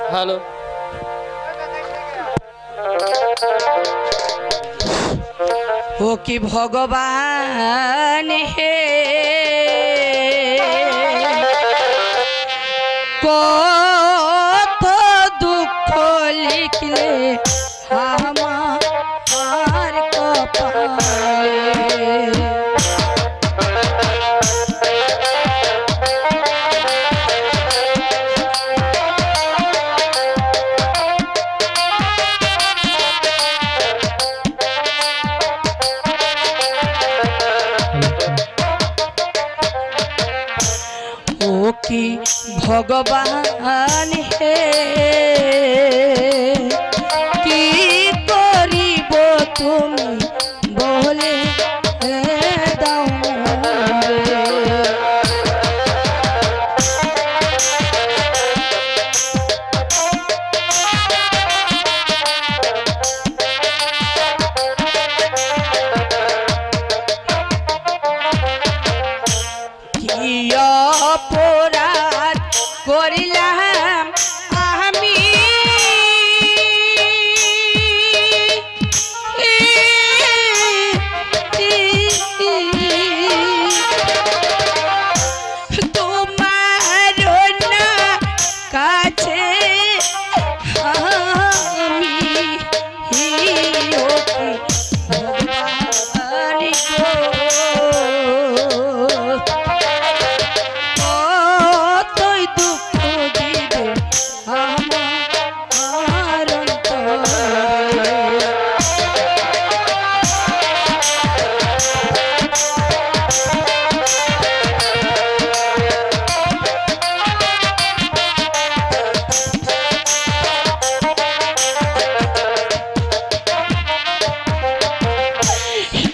Hello ओ कि भगवान हे कत दुख लिखले हमार कपाले कि भगवान हे कि करिब तुम बोले दाऊ অপরাধ করিলাম আমি তোমার না কাছে আমি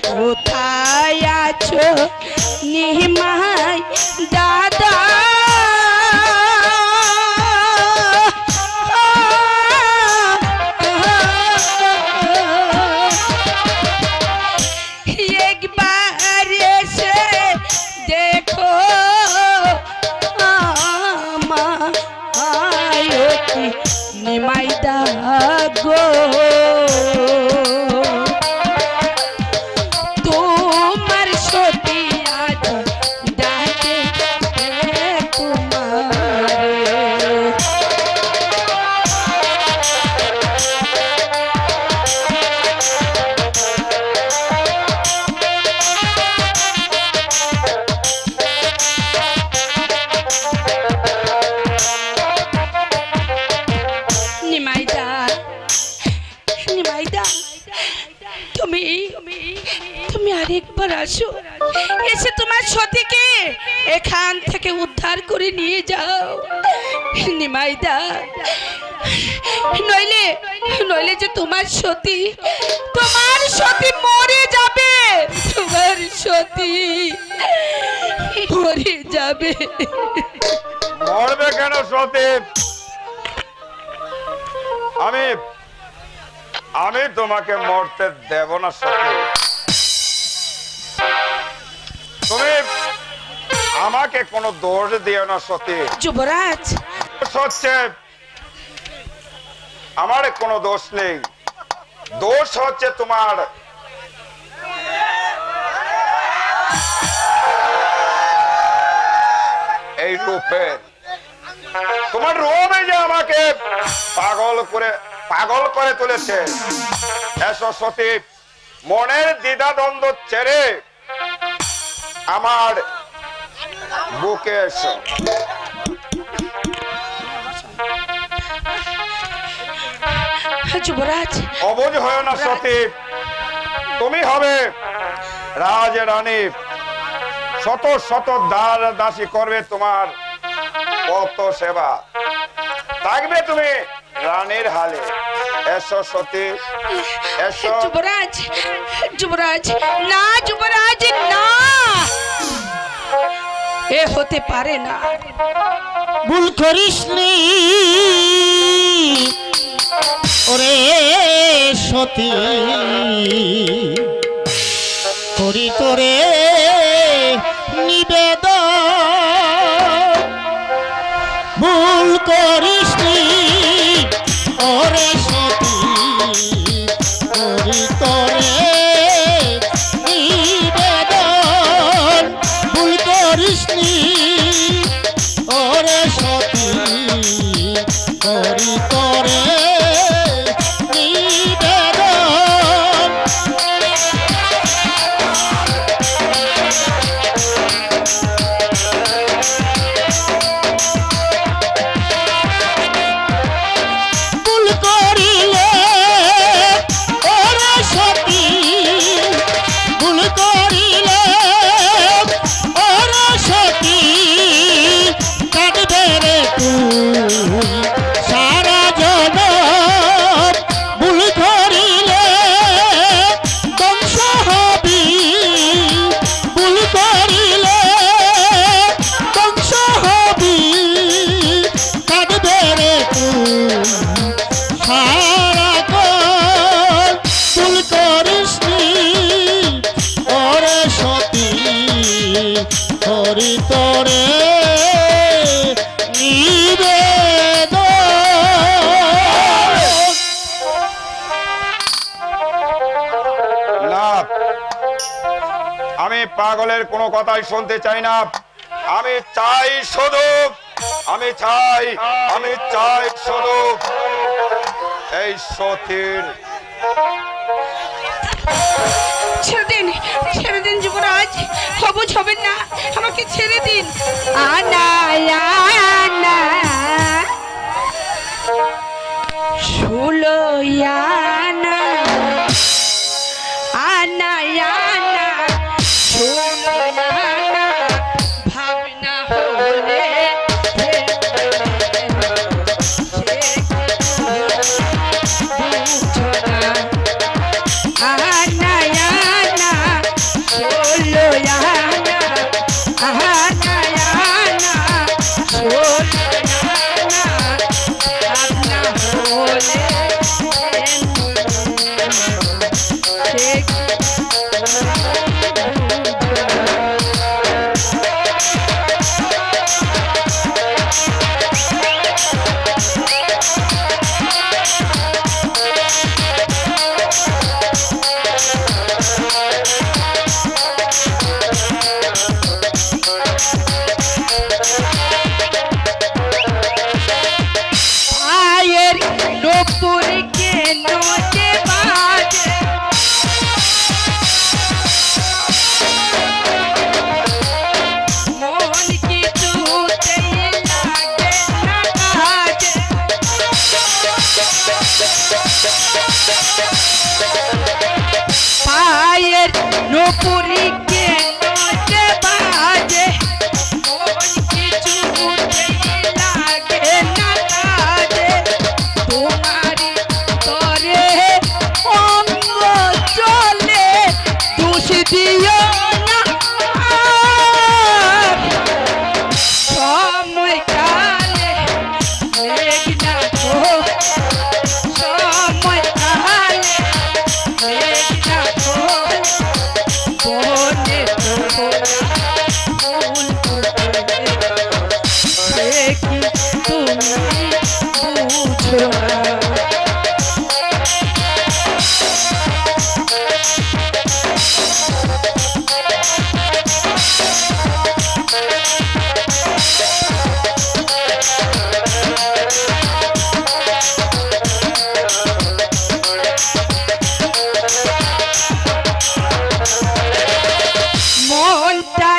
কোথায় আছো নিমাই দাদা একবার এসে দেখো আমায় নিমাই দাদা গো তুমি আরেকবার আসো এসে তোমার সতীকে এখান থেকে উদ্ধার করে নিয়ে যাও নিমাইদা নইলে নইলে যে তোমার সতী মরে যাবে তোমার সতী মরে যাবে মরবে কেন সতী আমি তোমাকে মরতে দেব না সতী তুমি আমাকে কোনো দোষ দিও না সতী যুবরাজ হচ্ছে আমার কোনো দোষ নেই দোষ হচ্ছে তোমার এই রূপের তোমার রূপে যে আমাকে পাগল করে তুলেছে এসো সতী মনের দ্বিধাদ্বন্দ্ব ছেড়ে আমার বুকে এসো যুবরাজ অবুঝ হয় না সতী তুমি হবে রাজ রানী শত শত দাসী করবে তোমার কত সেবা থাকবে তুমি রানীর হালে এসো সতী এসো যুবরাজ যুবরাজ না যুবরাজ না এ হতে পারে না ভুল করিস নি ওরে সতী করি তোরে নিবেদন ভুল করিসনি ওরে সতী করি তোরে নিবেদন ভুল করিসনি ওরে সতী করি তোরে নিবেদন ভুল করিলে ওরে সতী ভুল করিলে ওরে সতী কাঁদবে রে তুই সারা জনম ভুল করিলে ধ্বংস হবি ভুল করিলে ধ্বংস হবি কাঁদবে রে তুই সারাক্ষণ ভুল করিসনি ওরে সতী হরি তোরে না, আমি পাগলের কোনো কথাই শুনতে চাই না। আমি চাই শুধু আমি চাই শুধু এই সতীর ছেড়ে দিন যুবরাজ, সবুজ হবেন না, আমাকে ছেড়ে দিন। আনা আনা শুলো আনা আনা আনা শুলো আনা ভাবনা হলে পায়ের নুপুরি কে নজে বাজে মন কিছু লাগে না কাজে তোমারি তরে অঙ্গ চলে দোষ দিও না সময় কালে মেঘনা তো সময় কালে মেঘনা তো বনে ফুল ফুটে কি তুমি বুঝো না মনটা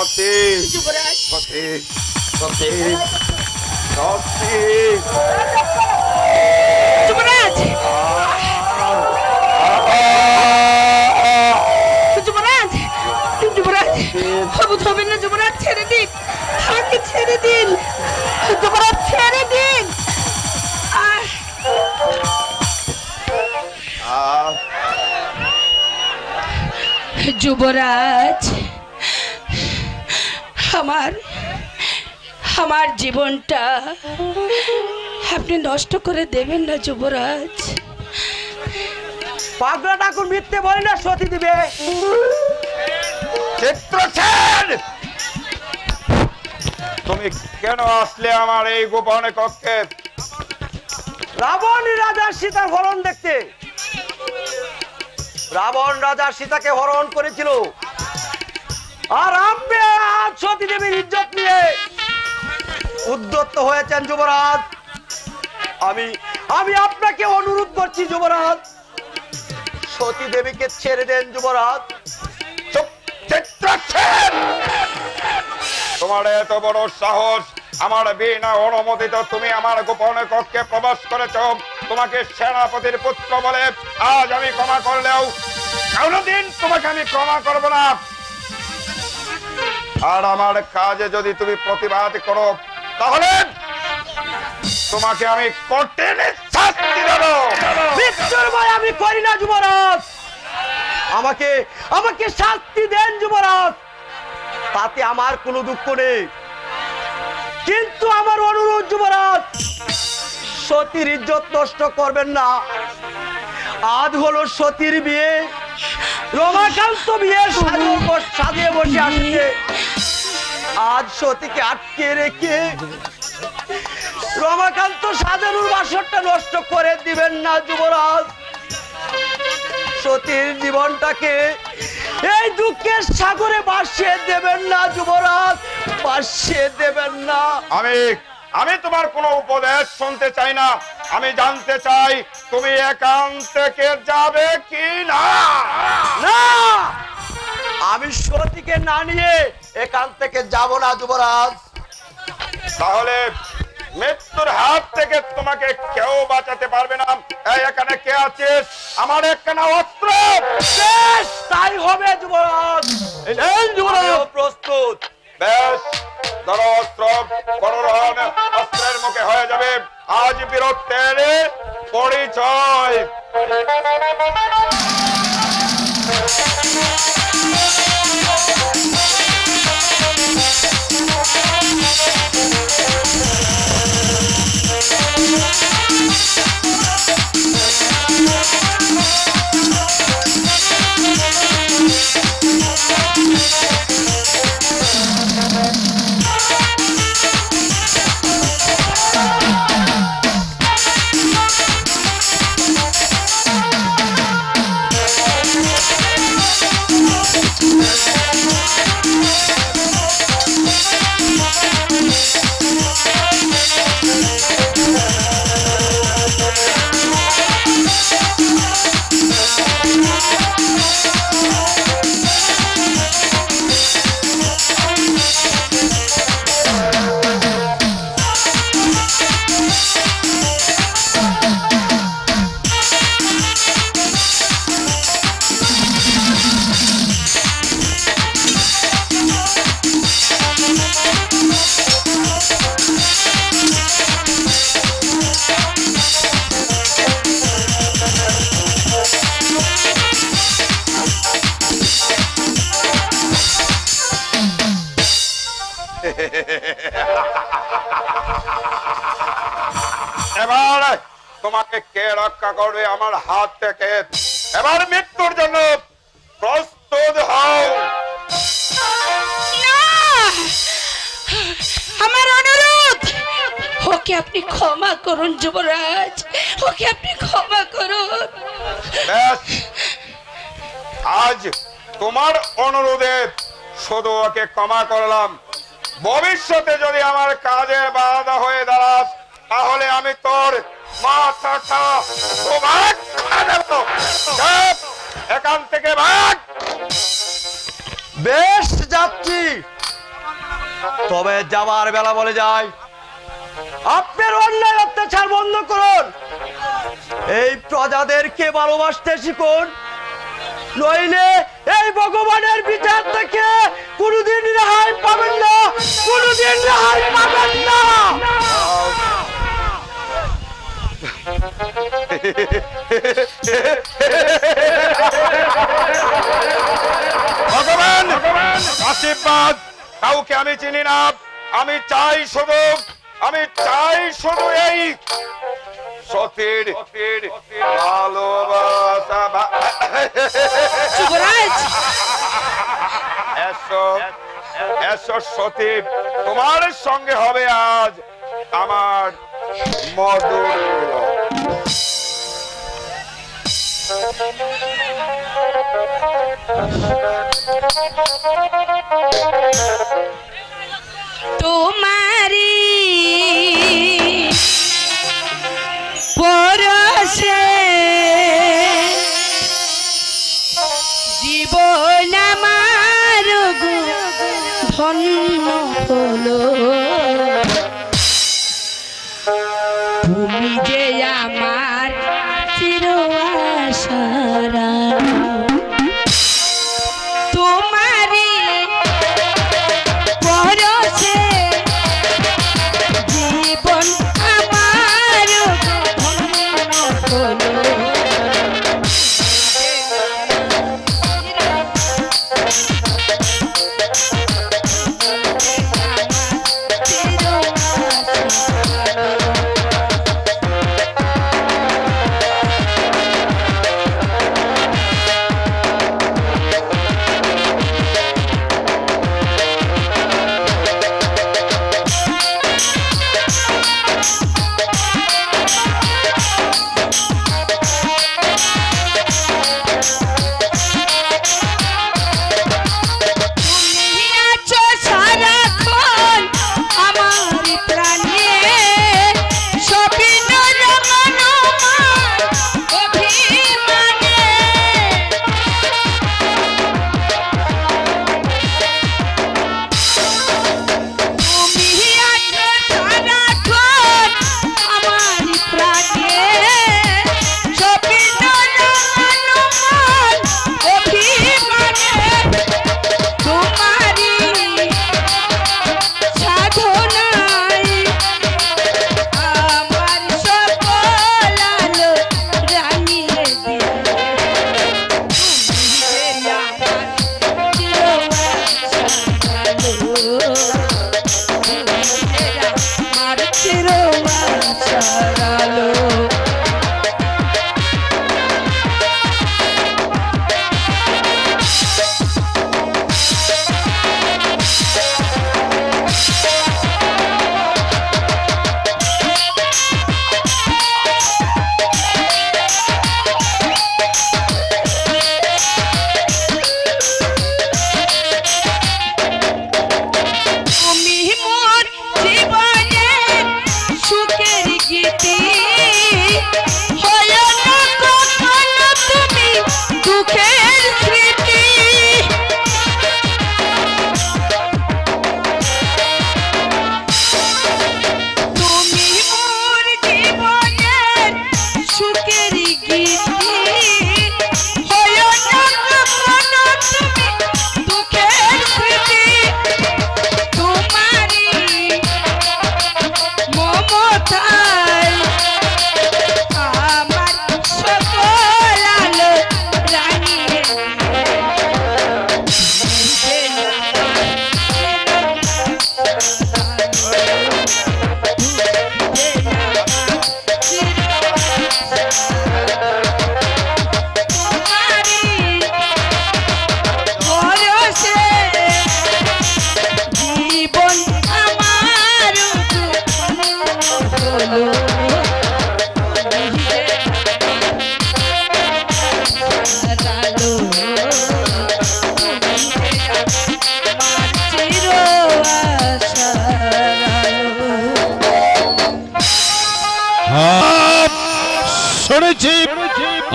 সতী যুবরাজ সতী সতী সতী যুবরাজ যুবরাজ যুবরাজ অবুধ হবেন না যুবরাজ, ছেড়ে দিন, আমাকে ছেড়ে দিন যুবরাজ, ছেড়ে দিন। যুবরাজ আমার আমার জীবনটা আপনি নষ্ট করে দেবেন না যুবরাজ। পাগলা ঠাকুর মিথ্যে বলে না, সতী দিবে। চিত্রসেন, তুমি কেন আসলে আমার এই গোপন কক্ষে? রাবণ রাজার সীতার হরণ দেখতে। রাবণ রাজার সীতাকে হরণ করেছিল, আর আপনি আজ সতী দেবীর ইজ্জত নিয়ে উদ্যত হয়েছেন যুবরাজ। আমি আমি আপনাকে অনুরোধ করছি যুবরাজ, সতী দেবীকে ছেড়ে দেন যুবরাজ। চুপ, চিত্রসেন, তোমার এত বড় সাহস! আমার বিনা অনুমোদিত তুমি আমার গোপন কক্ষে প্রবেশ করেছ। তোমাকে সেনাপতির পুত্র বলে আজ আমি ক্ষমা করলেও কোনদিন তোমাকে আমি ক্ষমা করব না। আর আমার কাজে যদি তুমি প্রতিবাদ করো তাহলে তোমাকে আমি কঠিন শাস্তি দেব। মৃত্যুর ভয় আমি করি না যুবরাজ, আমাকে আমাকে শাস্তি দেন যুবরাজ, তাতে আমার কোনো দুঃখ নেই। কিন্তু আমার অনুরোধ যুবরাজ, সতীর ইজ্জত নষ্ট করবেন না। আজ হলো সতীর বিয়ে, রমাকান্ত বিয়ে সাজিয়ে বসে আসছে। আজ সতীকে আটকে রেখে রমাকান্ত সাজানোর বাসরটা নষ্ট করে দিবেন না যুবরাজ। সতীর জীবনটাকে এই দুঃখের সাগরে ভাসিয়ে দেবেন না যুবরাজ, ভাসিয়ে দেবেন না। আমি তোমার কোনো উপদেশ শুনতে চাই না। আমি জানতে চাই তুমি এখান থেকে যাবে কি না। না, আমি সতীকে না নিয়ে এখান থেকে যাব না যুবরাজ। তাহলে মৃত্যুর হাত থেকে তোমাকে কেউ বাঁচাতে পারবে না। এই এখানে কে আছিস? আমার একখানা অস্ত্র। বেশ, তাই হবে যুবরাজ। যুবরাজ প্রস্তুত। বেশ, ধরো অস্ত্র, করোহন অস্ত্রের মুখে হয়ে যাবে আজ বীরত্বের পরিচয়। এবার তোমাকে কে রক্ষা করবে আমার হাত থেকে? এবার মৃত্যুর জন্য প্রস্তুত হও। আমার অনুরোধ, ওকে আপনি ক্ষমা করুন যুবরাজ, ওকে আপনি ক্ষমা করুন। বেশ, আজ তোমার অনুরোধে শুধু ওকে ক্ষমা করলাম। ভবিষ্যতে যদি আমার কাজে বাধা হয়ে দাঁড়াস তাহলে আমি তোর মাথাটা এখান থেকে ভাগ। বেশ যাচ্ছি, তবে যাবার বেলা বলে যায়, আপনার অন্যায় অত্যাচার বন্ধ করুন, এই প্রজাদেরকে ভালোবাসতে শিখুন, নইলে এই ভগবানের বিচার থেকে কোনোদিন রেহাই পাবেন না, কোনোদিন রেহাই পাবেন না। ভগবান আশীর্বাদ, কাউকে আমি চিনি না, আমি চাই শুধু এই সতীর ভালোবাসা। যুবরাজ, এসো সতী, তোমার সঙ্গে হবে আজ আমার মধুর মিলন। তোমারি পরশে জীবন আমার ধন্য হলো, তুমি যে আমার চির আশারা, তোমারি পরশে জীবন আমার ধন্য হলো।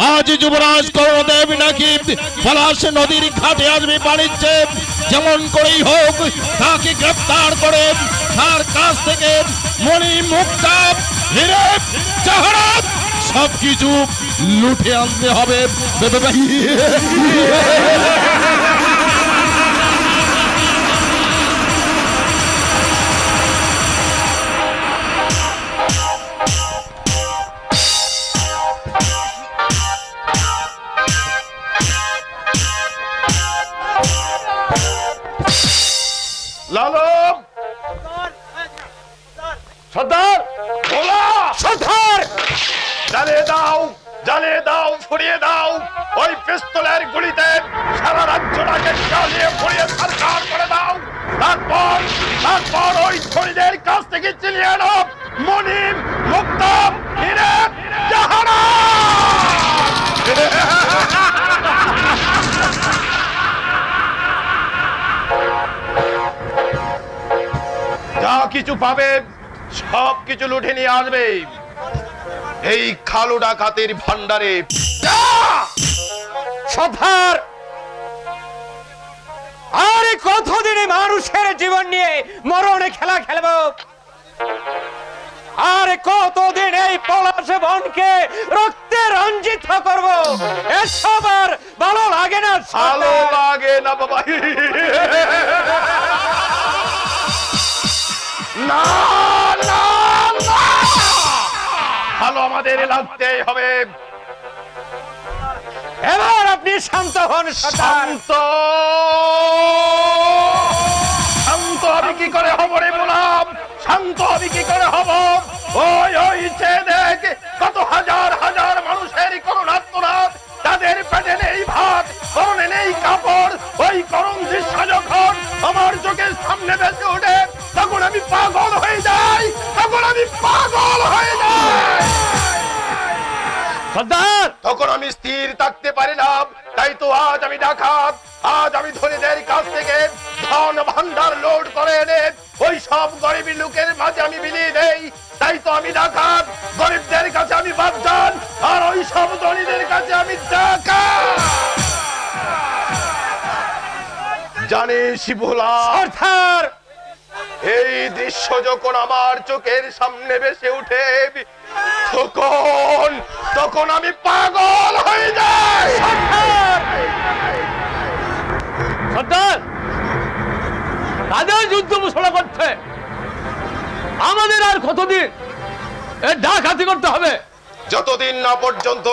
আজ যুবরাজ করণদেব নাকি পলাশ নদীর ঘাটে আসবে বাণিজ্যে, যেমন করেই হোক তাকে গ্রেফতার করে তার কাছ থেকে মণি মুক্তা হিরে জহরত সবকিছু লুটে আনতে হবে। লালন সর্দার ভোলা সর্দার জ্বালিয়ে দাও ফুরিয়ে দাও ওই পিস্তলের গুলিতে সারা রাজ্যটাকে জ্বালিয়ে ফুরিয়ে সরকার করে দাও। তারপর ওই ধনীদের কাছ থেকে চিনিয়ে আনো মনিম মুক্তাম হিরে যা কিছু পাবে সব কিছু লুটে নিয়ে আসবে এই খালু ডাকাতির ভান্ডারে। সর্দার আরে কতদিনে মানুষের জীবন নিয়ে মরণে খেলা খেলবো? আরে কতদিন এই পলাশ বনকে রক্তে রঞ্জিত করব? এসব আর ভালো লাগে না। ভালো লাগে না বাবা, না না না, ভালো আমাদের লাগতেই হবে। এবার আপনি শান্ত হন। শান্ত শান্ত আমি কি করে হব রে বললাম, শান্ত আমি কি করে হব? ওই দেখ কত হাজার হাজার মানুষের করুণার্তনাদ, তাদের পেটে নেই ভাত, পরনে নেই কাপড়। ওই করুণ দৃশ্য যখন আমার চোখের সামনে ভেসে ওঠে তখন আমি পাগল হয়ে যাই, সর্দার তখন আমি স্থির থাকতে পারি না। তাই তো আজ আমি ডাকাত, আজ আমি ধনীদের কাছ থেকে ধন ভান্ডার লোড করে এনে ওই সব গরিবী লোকের মাঝে আমি বিলিয়ে দেই। তাই তো আমি ডাকাত, গরিবদের কাছে আমি বাদজান, আর ওই সব ধনীদের কাছে আমি ডাকাত। জানিস ভোলা সর্দার, এই দৃশ্য যখন আমার চোখের সামনে ভেসে উঠে তখন আমি পাগল হয়ে যাই। সর্দার তাদের যুদ্ধ ঘোষণা করছে, আমাদের আর কতদিন ডাকাতি করতে হবে? যতদিন না পর্যন্ত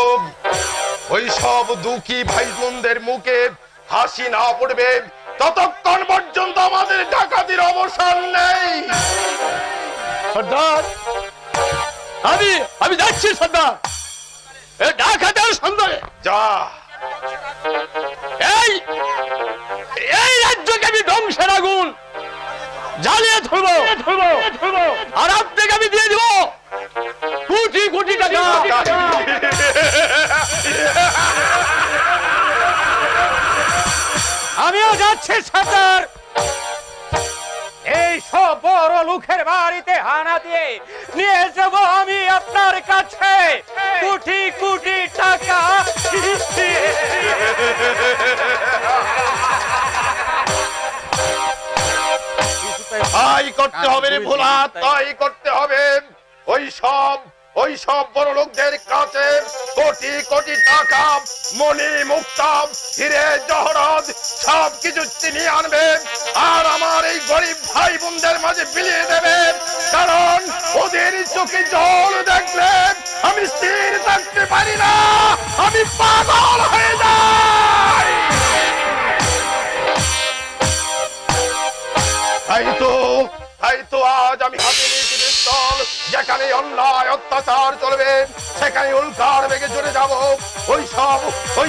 ওই সব দুঃখী ভাই বোনদের মুখে হাসি না পড়বে ততক্ষণ পর্যন্ত আমাদের ডাকাতির অবসান নেই। সর্দার আমি যাচ্ছি। সর্দার ডাকাতের সন্ধানে যা, এই রাজ্যকে আমি ধ্বংসের আগুন জ্বালিয়ে ধরবো, আর আপনাকে আমি দিয়ে দিব কোটি কোটি টাকা। আমিও যাচ্ছি সর্দার, এই সব বড় লোকের বাড়িতে হানা দিয়ে নিয়ে যাব আমি আপনার কাছে কোটি কোটি টাকা। তাই করতে হবে রে ভোলা, তাই করতে হবে। ওই সব বড় লোকদের কাছে কোটি কোটি টাকা, মণি মুক্তা হিরে জহরত সব কিছু চিনিয়ে আনবে, আর আমার এই গরিব ভাই বোনদের মাঝে বিলিয়ে দেবে। কারণ ওদের চোখে জল দেখলে আমি স্থির থাকতে পারি না, আমি পাগল হয়ে যাই। তাই তো আজ আমি হাতে নিয়েছি পিস্তল। যেখানে অন্যায় অত্যাচার চলবে সেখানে উল্কার বেগে চলে যাব ওই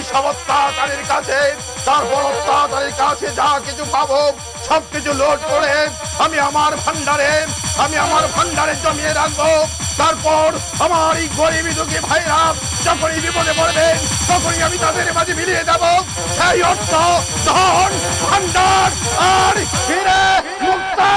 সব অত্যাচারের কাছে। তারপর অত্যাচারের কাছে যা কিছু পাবো সবকিছু লোড করে আমি আমার ভান্ডারে জমিয়ে রাখবো। তারপর আমার এই গরিবী দুঃখী ভাইরা যখনই বিপদে পড়বে তখনই আমি তাদের মাঝে মিলিয়ে যাব সেই অর্থ, ধন, ভান্ডার আর হিরে মুক্তা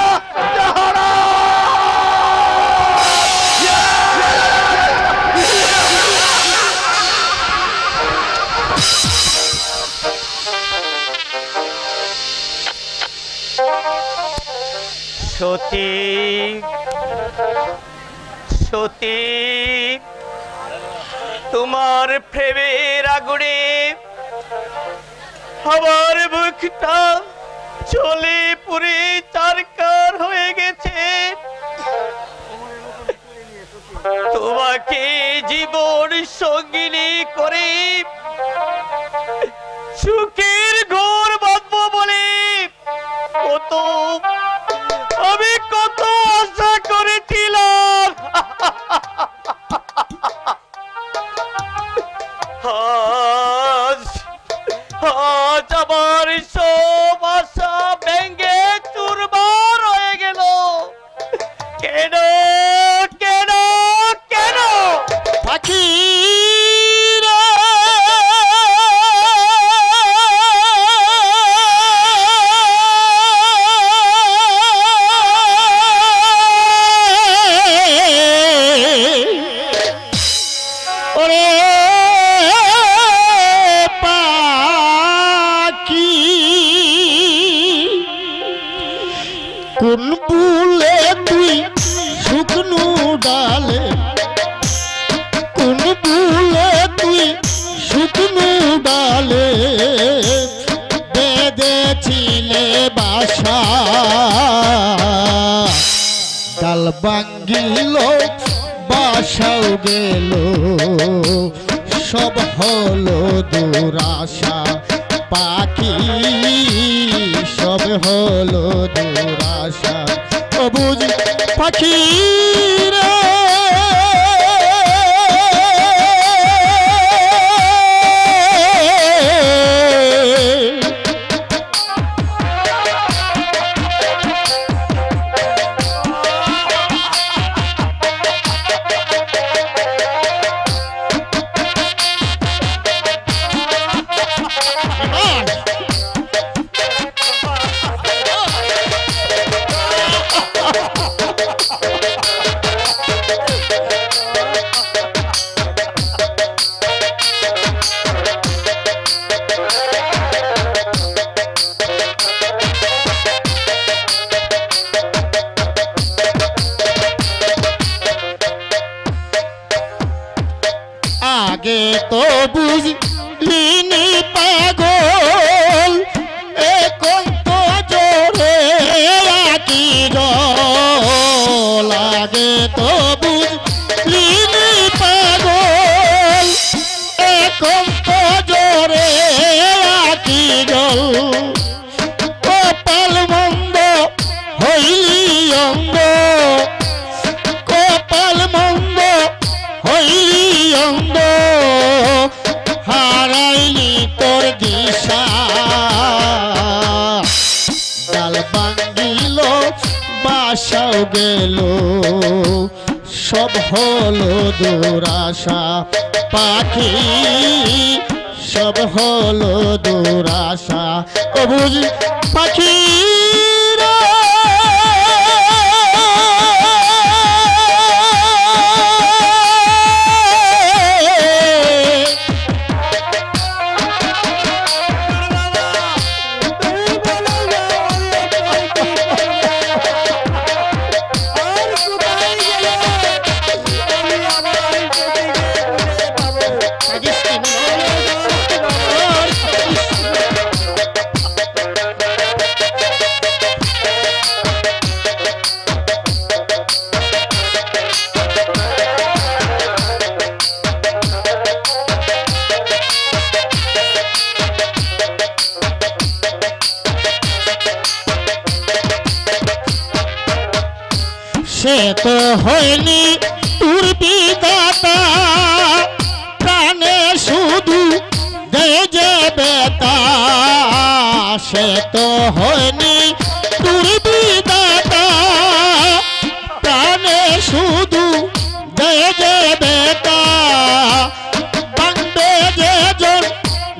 সতী সতী তোমার প্রেমের আগুনে আমার মুখটা চলে পুরে চারকার হয়ে গেছে। তোমাকে জীবন সঙ্গিনী করে সুখের ঘর বাঁধবো বলে আমি কত আশা করেছিলাম। আজ আমার সব আশা ভেঙে চুরমার হয়ে গেল। কেন কেন কেন পাখি কোন বুলে তুই শুকনো ডালে, কোন বুলে তুই শুকনো ডালে বেঁধেছিলে বাসা, ডাল ভাঙিল বাসাও গেল, সব হলো দুরাশা পাখি, সব হলো দুরাশা। ও বুঝি পাখি রে আগে তো বুঝলিনি পাগল, এখন তো জোরে রাখি জল। আগে তো বুঝলিনি পাগল, এখন তো জোরে রাখি জল। কপাল মন্দ হইলি অঙ্গ, কপাল মন্দ হইলি অঙ্গ, হারাইলি তোর দিশা, ডাল ভাঙিল বাসাও গেল, সব হলো দুরাশা পাখি, সব হলো দুরাশা। ও বুঝি পাখি সে তো হয়নি তোর বিধাতা, প্রাণে শুধু দে যে বেতা। সে তো হয়নি তোর বিধাতা, প্রাণে শুধু দে যে বেতা। বাংবে যে জন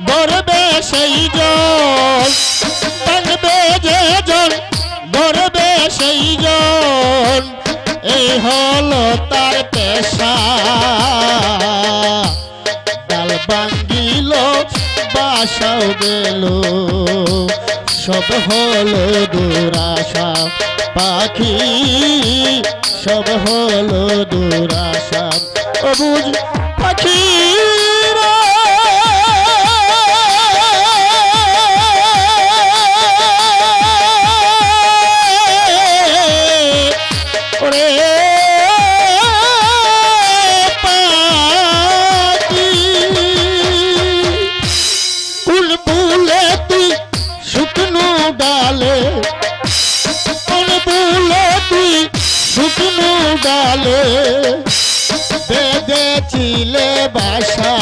গর্বে সেই জন, বাংবে যে জন গর্বে সেই জন, এই হলো তার পেশা। ডাল ভাঙিল বাসাও গেল, সব হলো দুরাশা পাখি সব হলো দুরাশা অবুঝ পাখি ডালে বেঁধেছিলে বাসা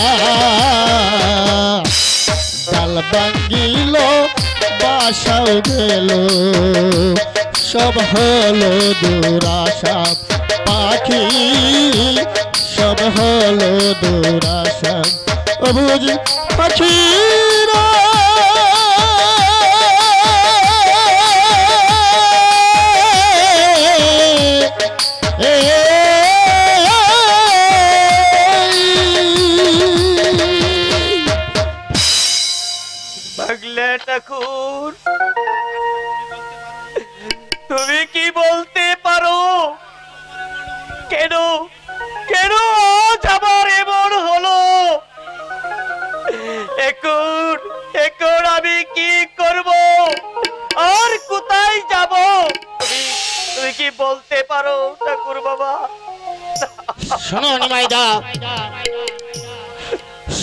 ডাল ভাঙিল বাসাও গেল সব হলো দুরাশা পাখি সব হলো দুরাশা অবুঝ পাখিরা ঠাকুর তুমি কি বলতে পারো কেন কেন আজ আবার এমন হলো এখন এখন আমি কি করব আর কোথায় যাব তুমি কি বলতে পারো ঠাকুর বাবা শোনো নিমাইদা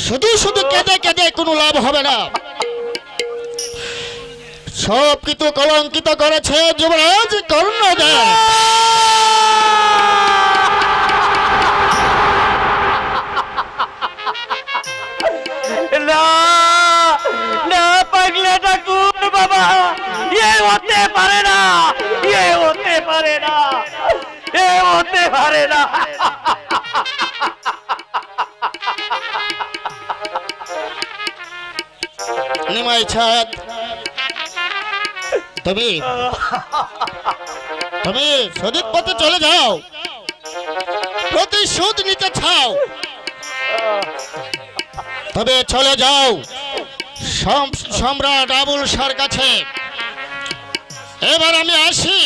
শুধু শুধু কেঁদে কেঁদে কোনো লাভ হবে না সব কিছু কলঙ্কিত করেছে যুবরাজ কর্ণদেব না না পাগলা ঠাকুর বাবা এ হতে পারে না এ হতে পারে না এ হতে পারে না নিমাই ছাদ তুমি সদিক পথে চলে যাও প্রতিশোধ নিতে চাও তবে চলে যাও সম্রাট আবুল শাহর কাছে এবার আমি আসি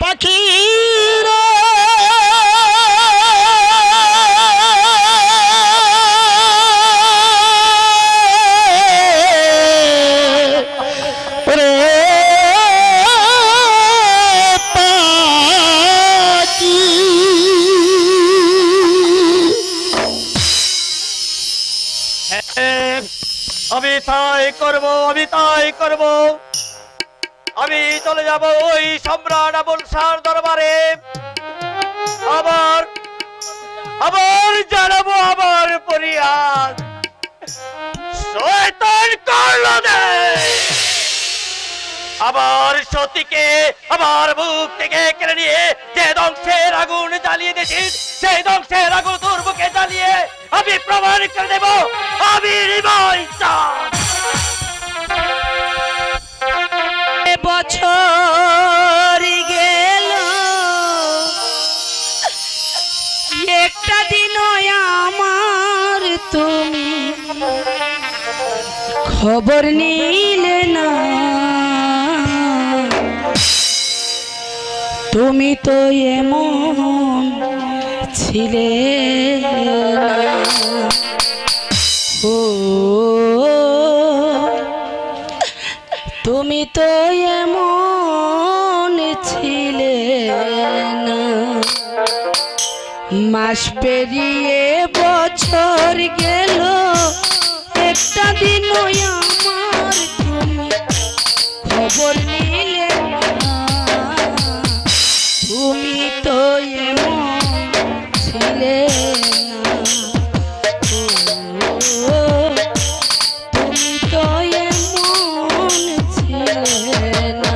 পাখিরা আমি তাই করব আমি চলে যাব ওই সম্রাট আবুল শাহর দরবারে আবার জানাবো আমার পরিহাস শয়তান কর্ণদেব আমার সতীকে আমার মুখ থেকে কেড়ে নিয়ে যে ধ্বংসের আগুন জ্বালিয়ে দিয়েছিস সেই ধ্বংসের আগুন তোর বুকে জ্বালিয়ে আমি প্রমাণ করে দেব আমি নিমাই চাঁদ বছর গেল একটা দিন আমার তুমি খবর নিলে না তুমি তো এমন ছিলে ও তুমি তো এমন ছিলে না মাস পেরিয়ে বছর গেল একটা দিন আমার তুমি খবর নিলে না তুমি তো এমন ছিলে না তুমি তো এমন ছিলে না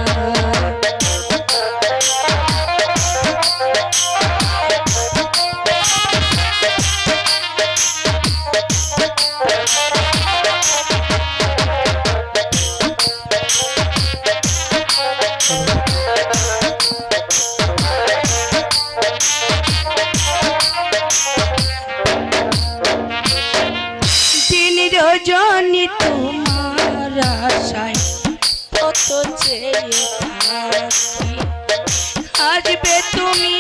দিন রজনী তোমার আশায় কত তুমি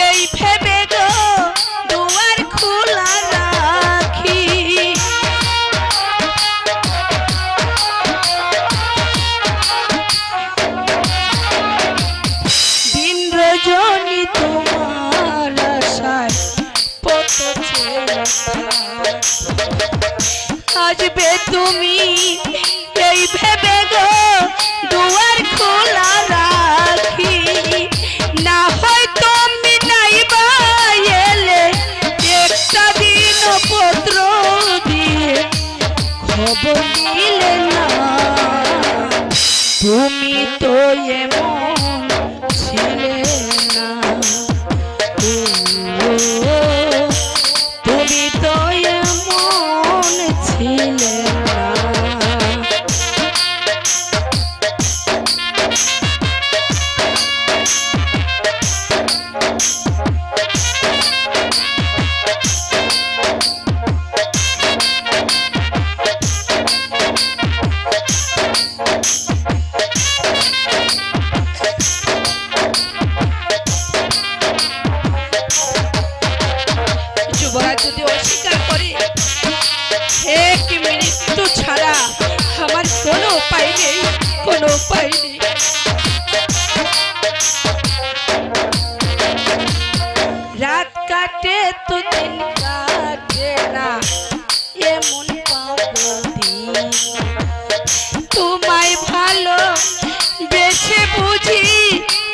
এই ভেবে গো দুয়ার খোলা রাখি দিন রজনী তোমার আশায় পথে আসবে তুমি এই ভেবে গো দুয়ার খোলা রাখি না হয় তুমি নাইবা এলে একটা দিন পত্র দিয়ে খবর নিলে না তুমি তো এমন ছিলে না তুমি তো এমন ছিলে না যুবরাজ যদি অস্বীকার করে এক মৃত্যু ছাড়া আমার কোনো উপায় নেই কোনো উপায় নেই রাত কাটে তো দিন কাটে না এমন পাগল দিন তোমায় ভালো বেছে বুঝি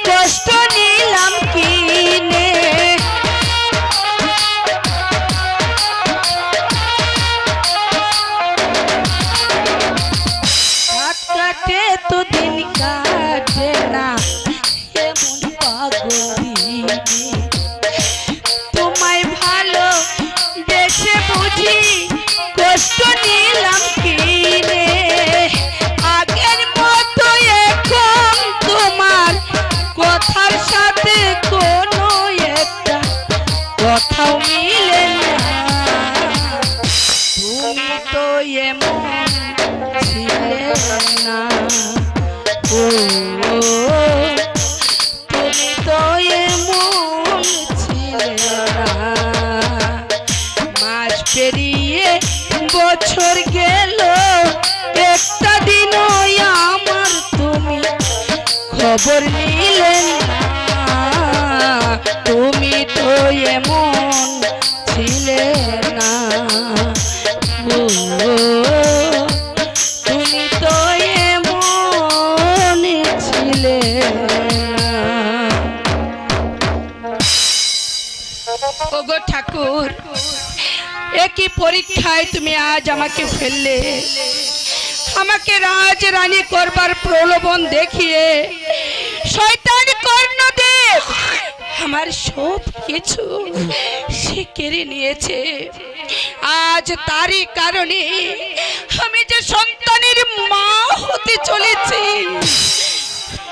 কষ্ট নিলাম কিনে রাত কাটে তো দিন কাটে না এমন পাগল দিনে তোমায় ভালো বেছে বুঝি কষ্ট নিলাম কিনে আগের মতো এখন তোমার কথার সাথে কোনো একটা কথাও মিলে না তুমি তো এমন ছিলে না ও তুমি তো এমন ছিলে না মাস পেরিয়ে বছর গেল একটা দিনও আমার তুমি খবর নিলে না তুমি তো এমন ছিলে না ও তুমি তো এমন ছিলে না ওগো ঠাকুর একই পরীক্ষায় তুমি আজ আমাকে ফেললে আমাকে রাজ রানী করবার প্রলোভন দেখিয়ে শয়তান কর্ণদেব আমার সব কিছু সে কেড়ে নিয়েছে আজ তারই কারণে আমি যে সন্তানের মা হতে চলেছি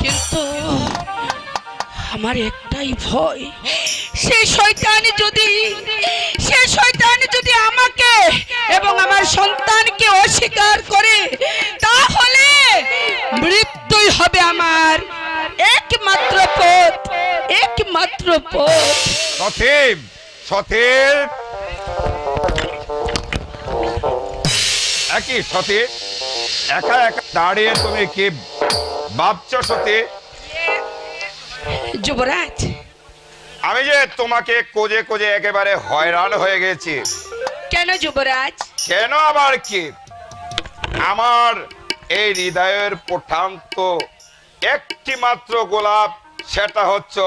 কিন্তু আমার একটাই ভয় সেই শয়তান যদি আমাকে এবং আমার সন্তানকে অস্বীকার করে তাহলে মৃত্যুই হবে আমার একমাত্র পথ সতীব সতীব একই সতী একা একা দাঁড়িয়ে তুমি কি ভাবছো সতী যুবরাজ আমি যে তোমাকে কোজে কোজে একেবারে হয়রান হয়ে গেছি কেন যুবরাজ কেন আবার কি আমার এই হৃদয়ের প্রশান্ত একটি মাত্র গোলাপ সেটা হচ্ছে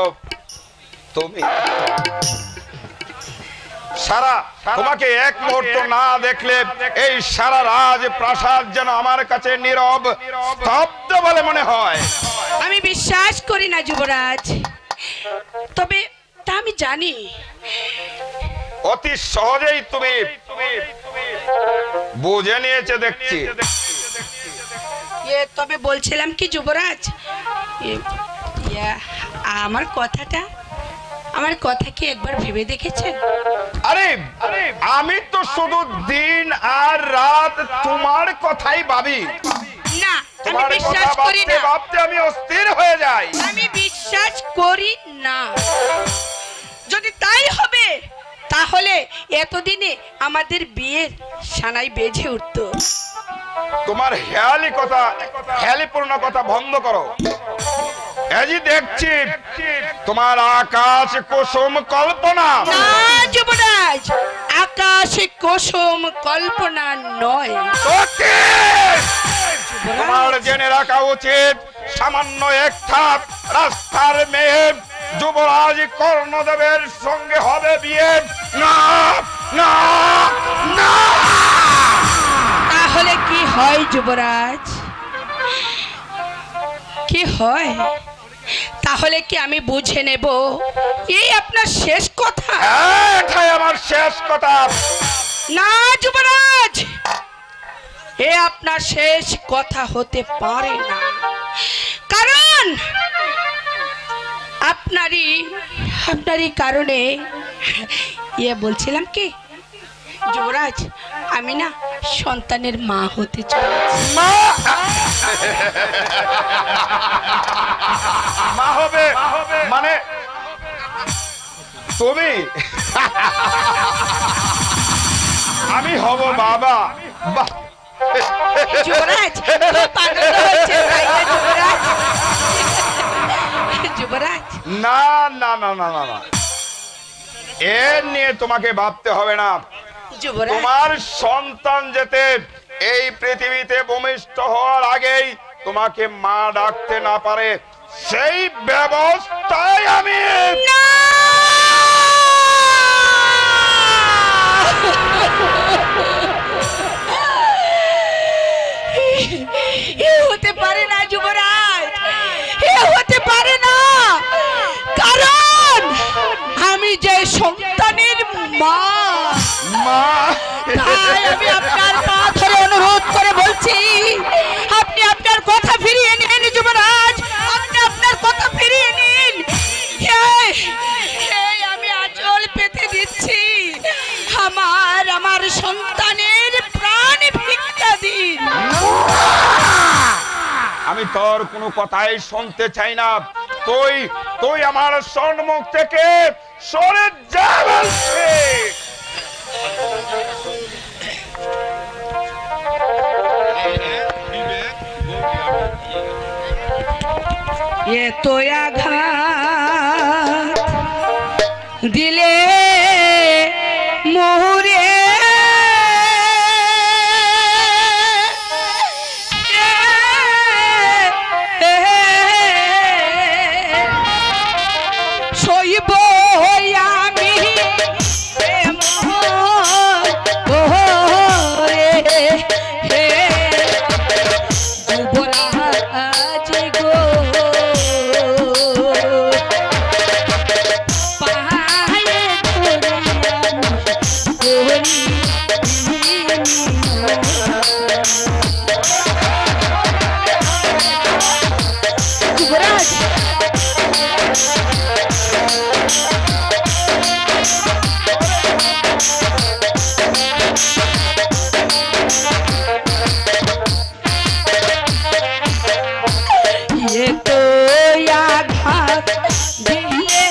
তুমি সারা তোমাকে এক মুহূর্ত না দেখলে এই সারা রাজ প্রাসাদ যেন আমার কাছে নীরব স্তব্ধ বলে মনে হয় আমি বিশ্বাস করি না যুবরাজ তবে তা আমি জানি অতি সহজেই তুমি বুঝে নিয়েছে দেখছি তবে বলছিলাম কি যুবরাজ আমার কথা কি একবার ভেবে দেখেছেন আরে আমি তো শুধু দিন আর রাত তোমার কথাই ভাবি না আমি তোমার বিশ্বাস কথা করি ভাবতে না ভাবতে আমি অস্থির হয়ে যাই আমি বিশ্বাস বিশ্বাস করি না। যদি তাই হবে তাহলে এতদিনে আমাদের বিয়ের সানাই বেজে উঠতো। তোমার হেয়ালিপূর্ণ কথা বন্ধ করো। এই দেখছি তোমার আকাশ কুসুম কল্পনা। না যুবরাজ, আকাশে কুসুম কল্পনা নয়। তোমার জেনে রাখা উচিত সামান্য একটা রাস্তার মেয়ে যুবরাজ কর্ণদেবের সঙ্গে হবে বিয়ে। না না না। তাহলে কি হয় যুবরাজ, কি হয়? তাহলে কি আমি বুঝে নেব এই আপনার শেষ কথা? এটাই আমার শেষ কথা। না যুবরাজ, এ আপনার শেষ কথা হতে পারে না, কারণ আপনারই কারণে বলছিলাম কি যুবরাজ, আমি না সন্তানের মা হতে চলেছি। মা হবে মানে তুমি? আমি হব বাবা? যুবরাজ খুব আনন্দ হচ্ছে, তাই না যুবরাজ? যুবরাজ না না না না না না, এ নিয়ে তোমাকে ভাবতে হবে না। যুবরাজ, তোমার সন্তান যেতে এই পৃথিবীতে ভূমিষ্ঠ হওয়ার আগেই তোমাকে মা ডাকতে না পারে, সেই ব্যবস্থায় আমি হতে পারে না যুবরাজ, হতে পারে না, কারণ আমি যে সন্তানের মা। তাই আমি আপনার পা ধরে অনুরোধ করে বলছি, আপনি আপনার কথা ফিরিয়ে নিন যুবরাজ, আপনি আপনার কথা ফিরিয়ে নিন। আমি আঁচল পেতে দিচ্ছি, আমার সন্তানের প্রাণ ভিক্ষা দিন। আমি তোর কোনো কথাই শুনতে চাই না। তুই আমার সম্মুখ থেকে সরে যা বলছি। এত আঘাত দিলে মোরে সইব আমি যুবরাজ গো পায়ে ধরে যুবরাজ তো আঘাত দিলে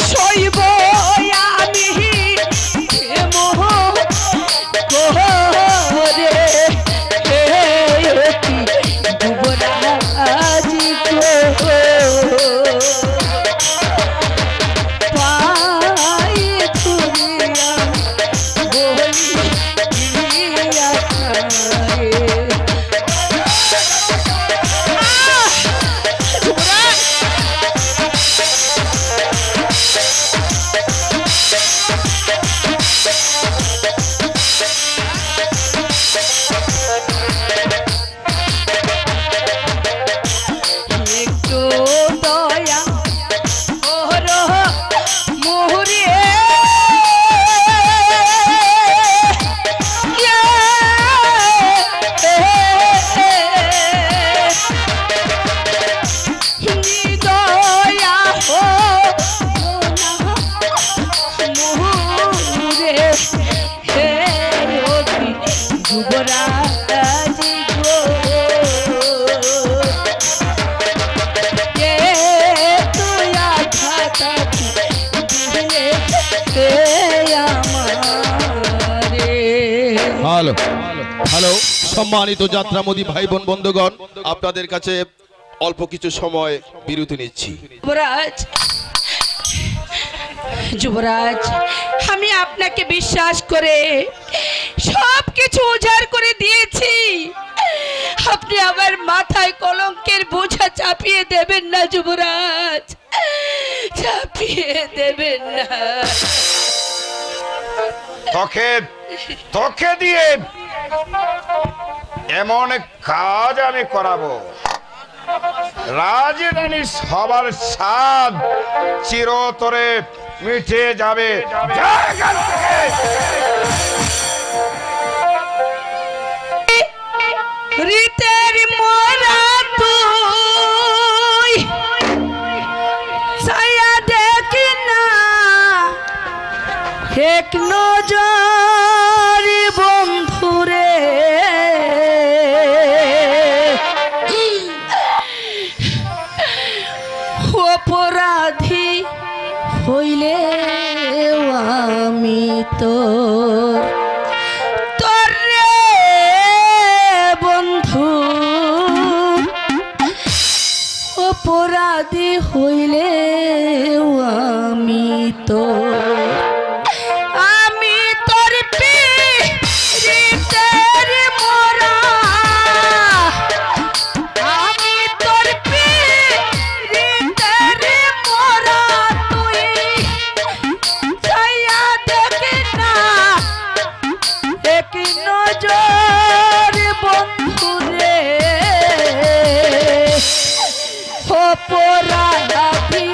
সইব আমি মোহ হ্যালো হ্যালো সম্মানিত যাত্রামোদী ভাই বোন বন্ধুগণ, আপনাদের কাছে অল্প কিছু সময় বিরতি নিচ্ছি। যুবরাজ, যুবরাজ, আমি আপনাকে বিশ্বাস করে সব কিছু উজাড় করে দিয়েছি। আপনি আমার মাথায় কলঙ্কের বোঝা চাপিয়ে দেবেন না যুবরাজ, চাপিয়ে দেবেন না। তোকে দিয়ে এমন কাজ আমি করাবো, রাজরানী সবার স্বাদ চিরতরে মিটে যাবে। রীতের মোরা তুই ছায়া দেখি না, এক নজর বন্ধুরে অপরাধী হইলে আমি তোর অপরাধী হইলে আমি তোর পীড়িতের মোরা, আমি তোর পীড়িতের মোরা, তুই ছায়া দেখে না, এক নজর বন্ধুরে অপরাধী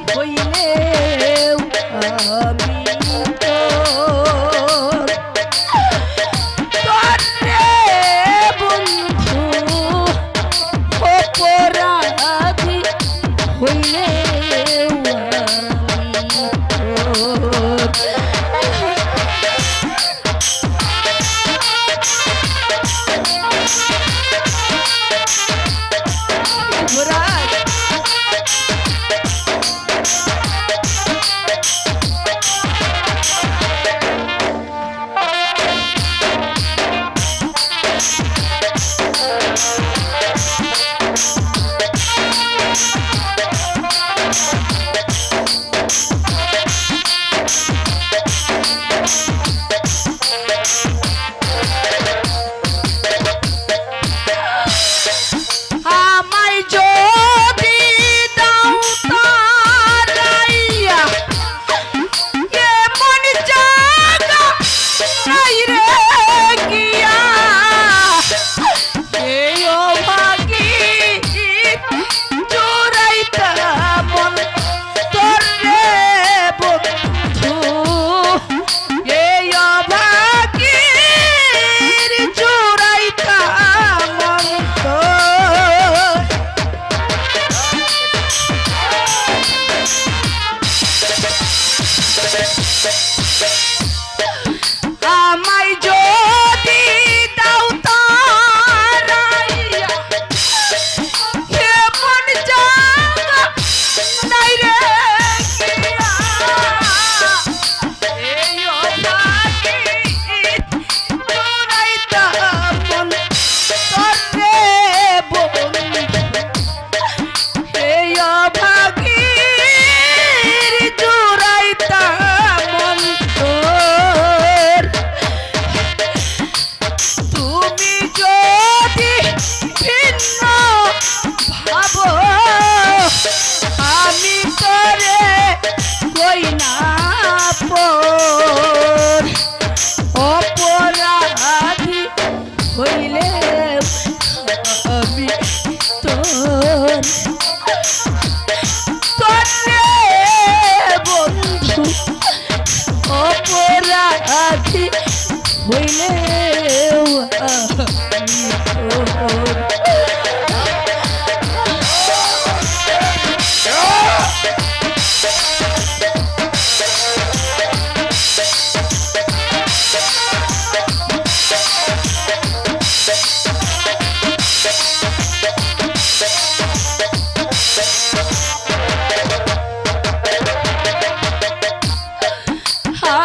হইলে আমি তোরে বন্ধু, অপরাধী হইলে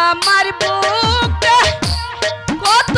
আমার বুকে কত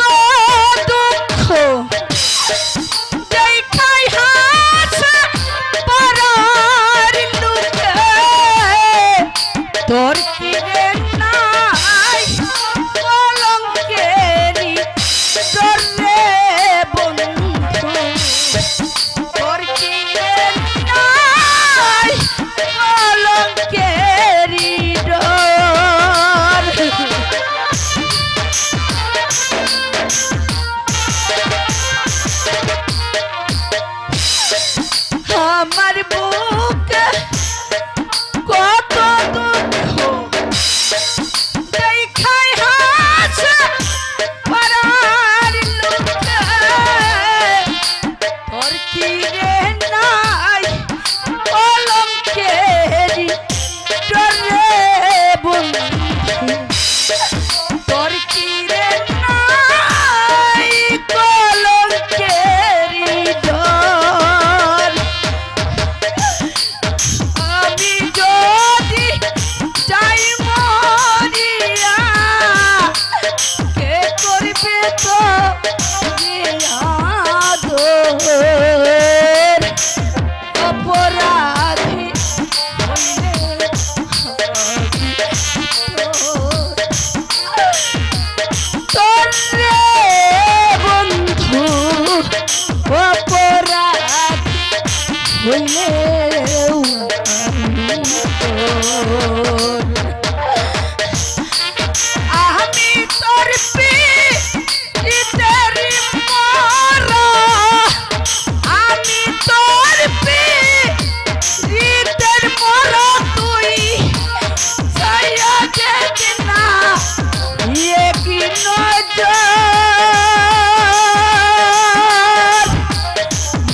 নজর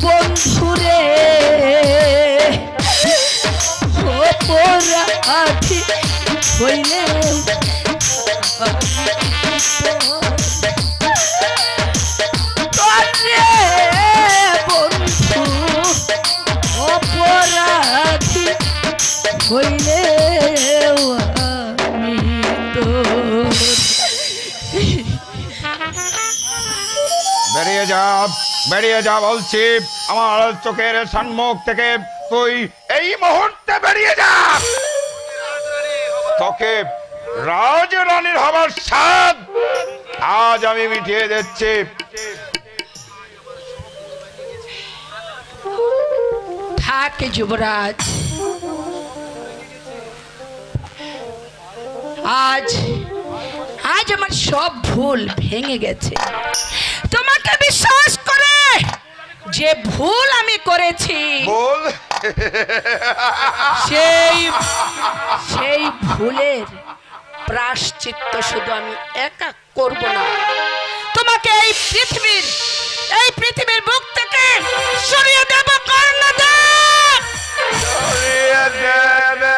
বন্ধুরে অপরাধী হইলে বন্ধু অপরাধী হইলে বেরিয়ে যা বলছি আমার চোখের সম্মুখ থেকে। তুই এই মুহূর্তে বেরিয়ে যা। তোকে রাজরানীর হবার স্বাদ আজ আমি মিটিয়ে দিচ্ছি। থাক যুবরাজ, আজ আজ আমার সব ভুল ভেঙে গেছে। তোমাকে বিশ্বাস করে যে ভুল আমি করেছি বল। সেই ভুলের প্রায়শ্চিত্ত শুধু আমি একা করব না, তোমাকে এই পৃথিবীর বুক থেকে সরিয়ে দেব। কর্ণদেব সরিয়ে দেবে।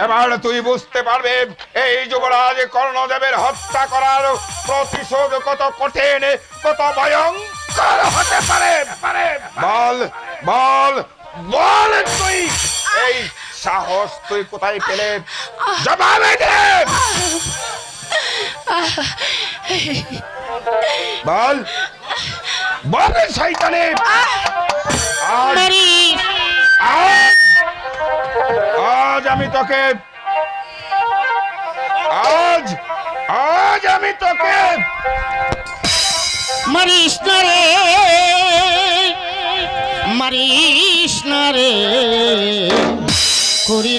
এবার তুই বুঝতে পারবে এই যুবরাজ কর্ণদেবের হত্যা করার প্রতিশোধ কত কঠিন, কত ভয়ঙ্কর হতে পারে। বল বল বল, তুই এই সাহস তুই কোথায় পেলে? জবাবে দে। বল বল শয়তানি। আজ আমি তোকে মারিস না রে করি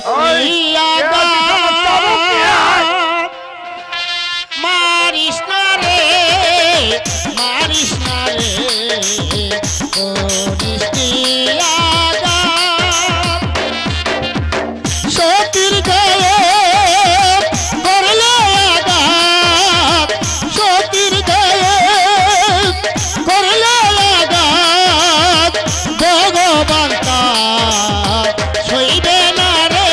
মারিস না রে সতীর গায়ে করলে আঘাত, সতীর গায়ে করলে আঘাত, ভগবান তা সইবে না রে।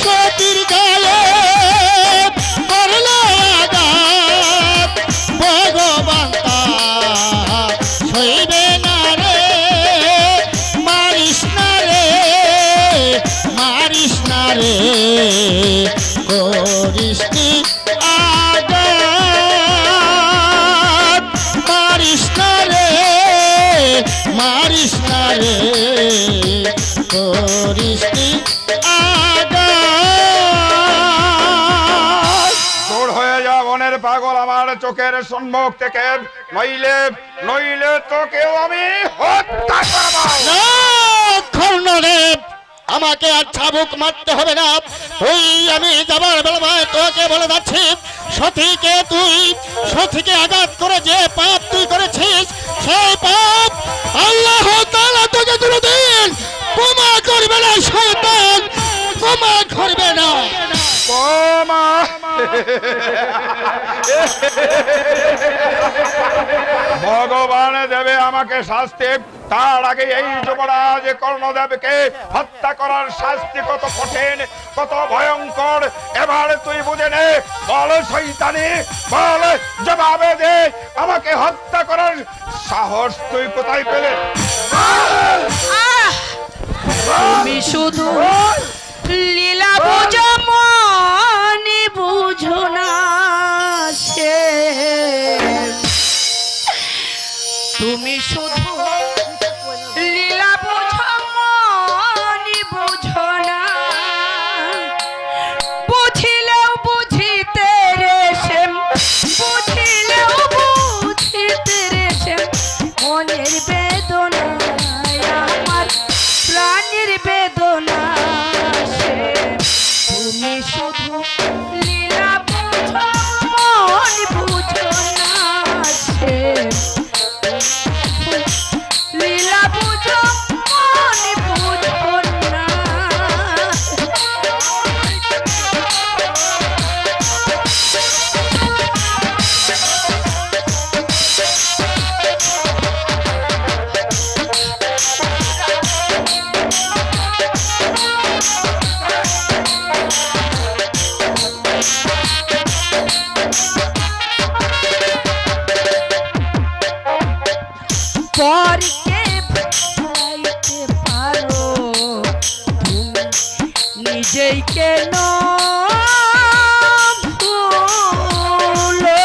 সতীর গায়ে করলে আঘাত, ভগবান তা সইবে না রে। মারিস না রে করিস কি আঘাত, মারিস না রে করিস কি আঘাত। দূর হয়ে যা বনের পাগল আমার চোখের সম্মুখ থেকে, নইলে তোকেও আমি হত্যা করব। কর্ণদেব, আমাকে আর চাবুক মারতে হবে না। তুই আমি যাবার বেলায় তোকে বলে যাচ্ছি, সতীকে আঘাত করে যে পাপ তুই করেছিস, সেই পাপ আল্লাহ তাআলা তোকে কোনদিন ক্ষমা করবে না। শয়তান ক্ষমা করবে না। ভগবান দেবে আমাকে শাস্তি, তার আগে এই যুবরাজ কর্ণদেবকে হত্যা করার শাস্তি কত কঠিন, কত ভয়ঙ্কর এবার তুই বুঝে নে। বল শয়তানি, বল জবাবে দে, আমাকে হত্যা করার সাহস তুই কোথায় পেলে? তুমি শুধু লীলা বুঝো, মনে বুঝো না সে। তুমি শুধু লীলা বুঝো, মনে বুঝো না। বুঝিলেও বুঝিতে রে শ্যাম, বুঝিলেও বুঝিতে রে শ্যাম। মনের বেদনা আমার প্রাণের বেদনা সে। তুমি শুধু লীলা বুঝো, মন বুঝো না সে। পরকে ভুলাইতে পারো তুমি নিজেই কেন ভুলো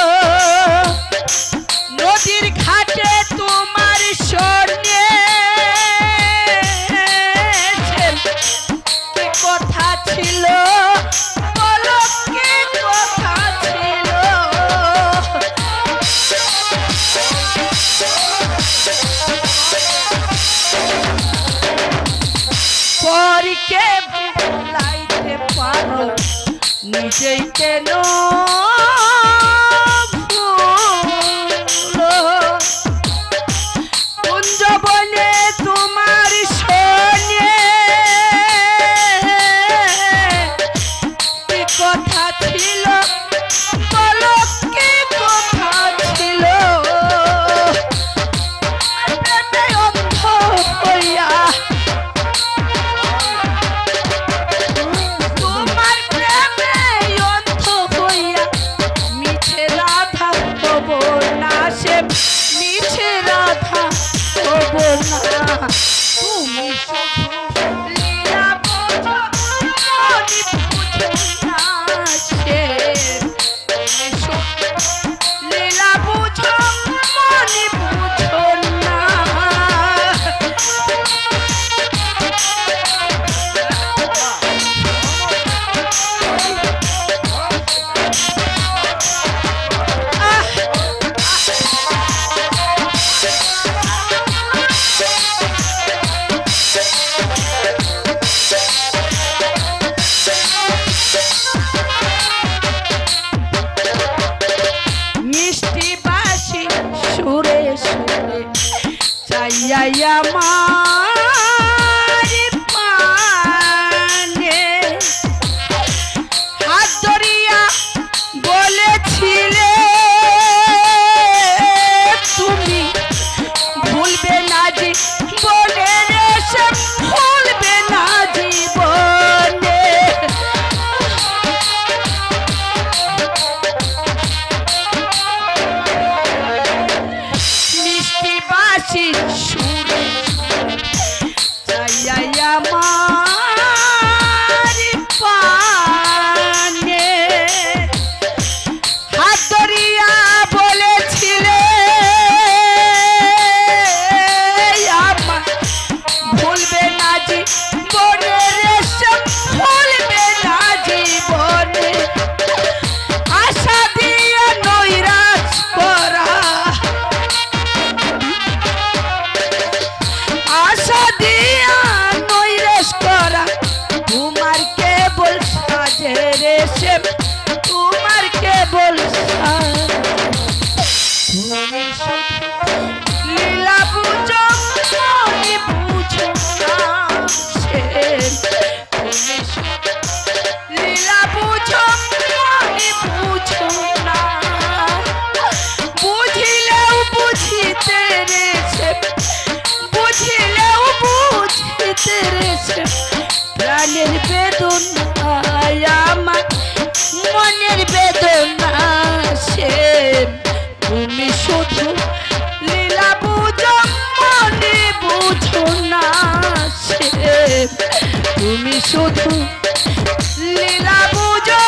নদীর ঘাটে তোমার স্বর্ণে কি কথা ছিল বলো কি কথা ছিল পরকে ভুলাইতে পারো নিজেই কেন ভুলো কুঞ্জ বনে তোমার শোনে কি কথা ছিল বলো কি কথা ছিল প্রেমে অন্ধ হইয়া তোমার প্রেমে অন্ধ হইয়া মিছে রাধা হব না সে মিছে রাধা হব না তুমি শুধু লীলা বোঝো মনি বুঝো না সে তুমি শুধু লীলা বুঝো মনি বুঝো না মিষ্টি বাসি সুরে সুরে চাইয়া আমার পানে হাত ধরিয়া বলেছিলে তুমি ভুলবে না জীবনের এসে ভুলবে না জীবনে মিষ্টি বাসি সুরে চাইয়া আমার পানে হাত ধরিয়া বলেছিলে আমার ভুলবে না জীবনের এসে ভুলবে না জীবনে আশা দিয়ে নৈরাশ করা আশা দিয়া নৈরাশ করা তোমার কেবল সাজে রে সে তোমার কেবল সাজে তুমি শুধু লীলা বুঝো মনি বুঝো না সে তুমি শুধু লীলা বুঝো মনি বুঝো না বুঝিলেও বুঝিতে রে সে বুঝিলেও বুঝিতে রে সে প্রাণের বেদনা আমার মনের বেদনা সে তুমি শুধু লীলা বুঝো মনে বুঝো না সে তুমি শুধু লীলা বুঝো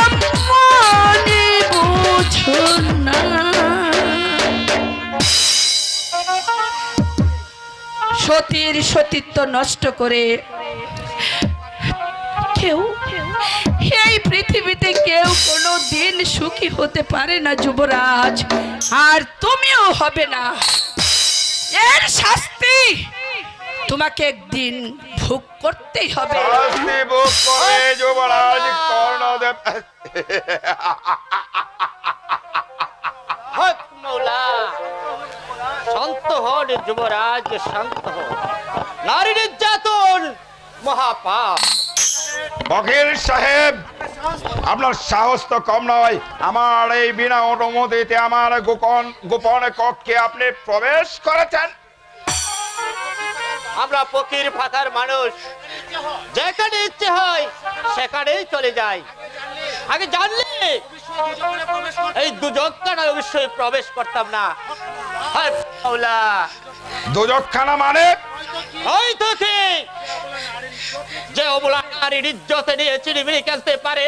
মনে বুঝো না সতীর সতীত্ব নষ্ট করে কেউ এই পৃথিবীতে কেউ কোনো দিন সুখী হতে পারে না যুবরাজ আর তুমিও হবে না এর শাস্তি তোমাকে একদিন ভোগ করতেই হবে শাস্তি ভোগ করে যুবরাজ কর্ণদেব হক মৌলা শান্ত হন যুবরাজ শান্ত হন নারী নির্যাতন মহাপাপ ফকির সাহেব আপনার সাহস তো কম নয় আমার এই বিনা অনুমতিতে আমার গোপন কক্ষে আপনি প্রবেশ করেছেন আমরা ফকির ফাঁকার মানুষ যেখানে ইচ্ছে হয় সেখানেই চলে যাই আগে জানলে এই দুজনকে অবশ্যই প্রবেশ করতাম না। দুজকখানা মানে হয়তো কি যে অবলা নারীর ইজ্জতে নিয়ে চিনিমিনি খেলতে পারে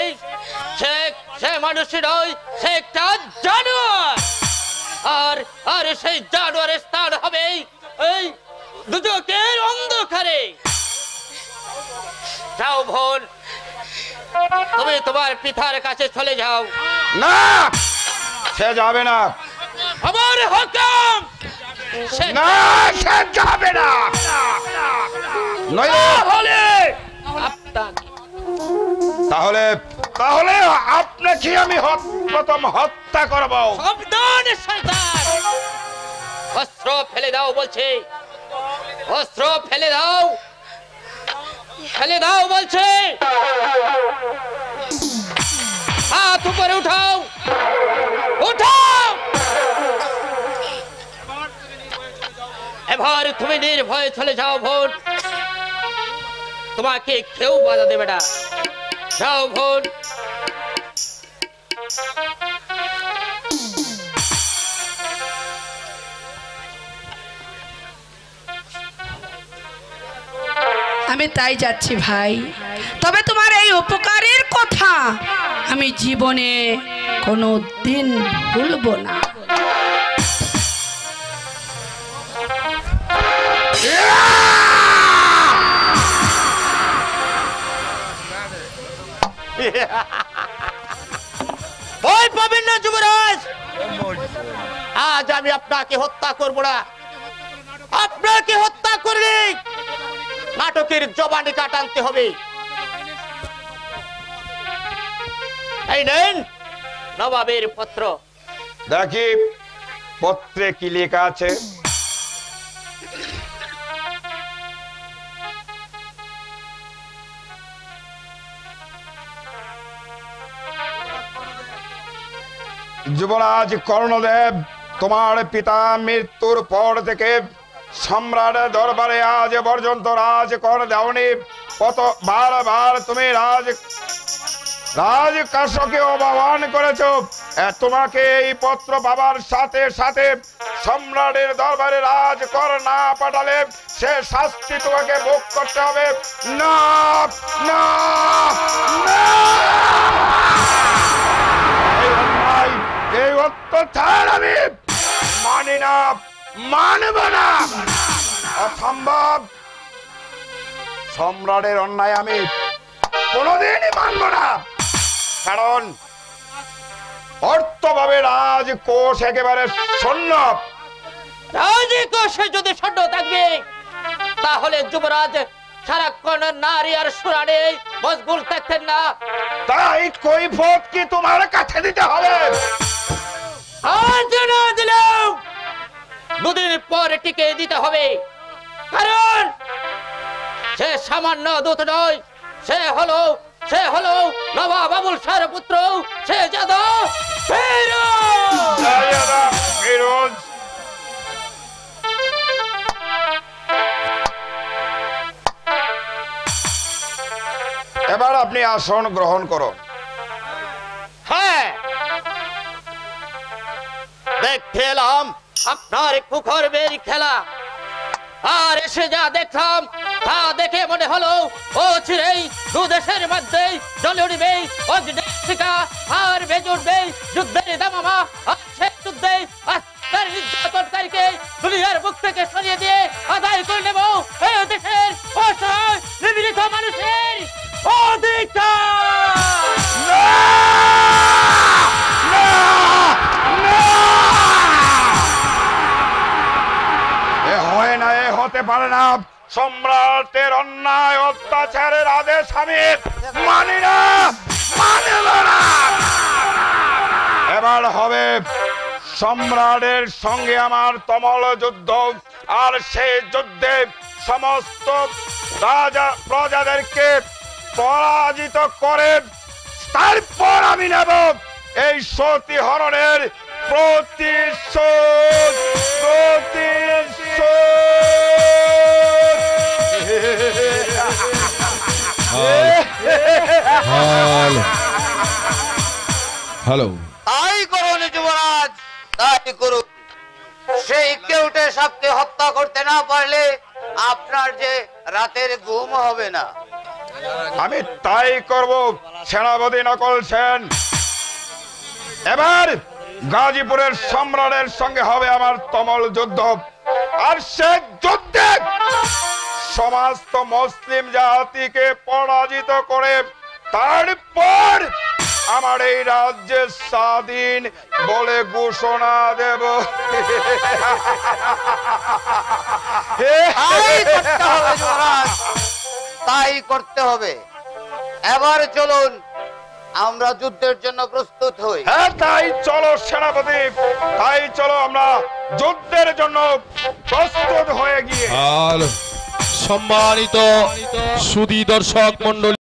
সে সে মানুষ নয়, সে একটা জানোয়ার। আর আর সেই জানোয়ারের স্থান হবে এই দুজকের অন্ধকারে। যাও বোন, তুমি তোমার পিতার কাছে চলে যাও। না, সে যাবে না। আমার হুকুম, সে না, সে যাবে না। নইলে হলে আপনাকে তাহলে তাহলে আপনাকে আমি প্রথম হত্যা করব। সাবধান শয়তান, অস্ত্র ফেলে দাও বলছে, অস্ত্র ফেলে দাও, ফেলে দাও বলছে। হাত উপরে উঠাও, উঠাও। এবার তুমি নির্ভয়ে চলে যাও বোন, তোমাকে কেউ বাধা দেবে না। যাও বোন। আমি তাই যাচ্ছি ভাই, তবে তোমার এই উপকারের কথা আমি জীবনে কোনো দিন ভুলবো না। ভয় পাবেন না যুবরাজ, আজ আমি আপনাকে হত্যা করব না। আপনাকে হত্যা করলে নাটকের জবানি কাটাতে হবে। এই নেন নবাবের পত্র। দেখি পত্রে কি লেখা আছে। যুবরাজ কর্ণদেব, তোমার পিতা মৃত্যুর পর থেকে সম্রাটের দরবারে আজ পর্যন্ত রাজ কর দেওনি। কত বারবার তুমি রাজকাশকে অপমান করেছো। তোমাকে এই পত্র পাবার সাথে সাথে সম্রাটের দরবারে রাজ কর না পাঠালে সে শাস্তি তোমাকে ভোগ করতে হবে। না না না, এই অত্যাচার আমি মানি না, মানব না, অসম্ভব। সম্রাটের অন্যায় আমি কোনোদিনই মানব না, কারণ অর্থভাবে রাজকোষ একেবারে শূন্য। রাজকোষে যদি শূন্য থাকবে তাহলে যুবরাজ সারাক্ষণ নারী আর সুরানে মশগুল থাকতেন না। তাই কৈফিয়ত কি তোমার কাছে দিতে হবে? আজ না দিলেও দুদিন পর টিকে দিতে হবে, কারণ সে সামান্য দূত নয়, সে হলো নবাব আবুল শাহর পুত্র, সে যাদব ফিরোজ। এবার আপনি আসন গ্রহণ করুন। হ্যাঁ, দেখতে এলাম আপনার কুকর্মের খেলা, আর এসে যা দেখলাম তা দেখে মনে হলো ও চিরেই দু দেশের মধ্যে জ্বলে উঠবে অগ্নিশিখা আর বেজে উঠবে যুদ্ধের দামামা। আর সেই যুদ্ধে তার নির্যাতনকারীকে দুনিয়ার বুক থেকে সরিয়ে দিয়ে আদায় করে নেব এই দেশের অসহায় নিপীড়িত মানুষের অধিকার। হয় না, এ হতে পারে না। সম্রাটের অন্যায় অত্যাচারের আদেশ আমি মানি না, মানব না। এবার হবে সম্রাটের সঙ্গে আমার তমল যুদ্ধ, আর সেই যুদ্ধে সমস্ত রাজা প্রজাদেরকে পরাজিত করে তারপর আমি নেব এই সতী হরণের প্রতিশোধ। হ্যালো, তাই করুন যুবরাজ, তাই করুন। সেই কেউটে সাপকে হত্যা করতে না পারলে আপনার যে রাতের ঘুম হবে না। আমি তাই করব সেনাপতি নকল সেন। এবার গাজীপুরের সম্রাটের সঙ্গে হবে আমার তমল যুদ্ধ, আর সে যুদ্ধে সমস্ত মুসলিম জাতিকে পরাজিত করে তারপর আমার এই রাজ্যে স্বাধীন বলে ঘোষণা দেব। তাই করতে হবে। এবার চলুন আমরা যুদ্ধের জন্য প্রস্তুত হই। হ্যাঁ তাই চলো সেনাপতি, তাই চলো আমরা যুদ্ধের জন্য প্রস্তুত হয়ে গিয়ে। আর সম্মানিত সুধী দর্শক মন্ডলী,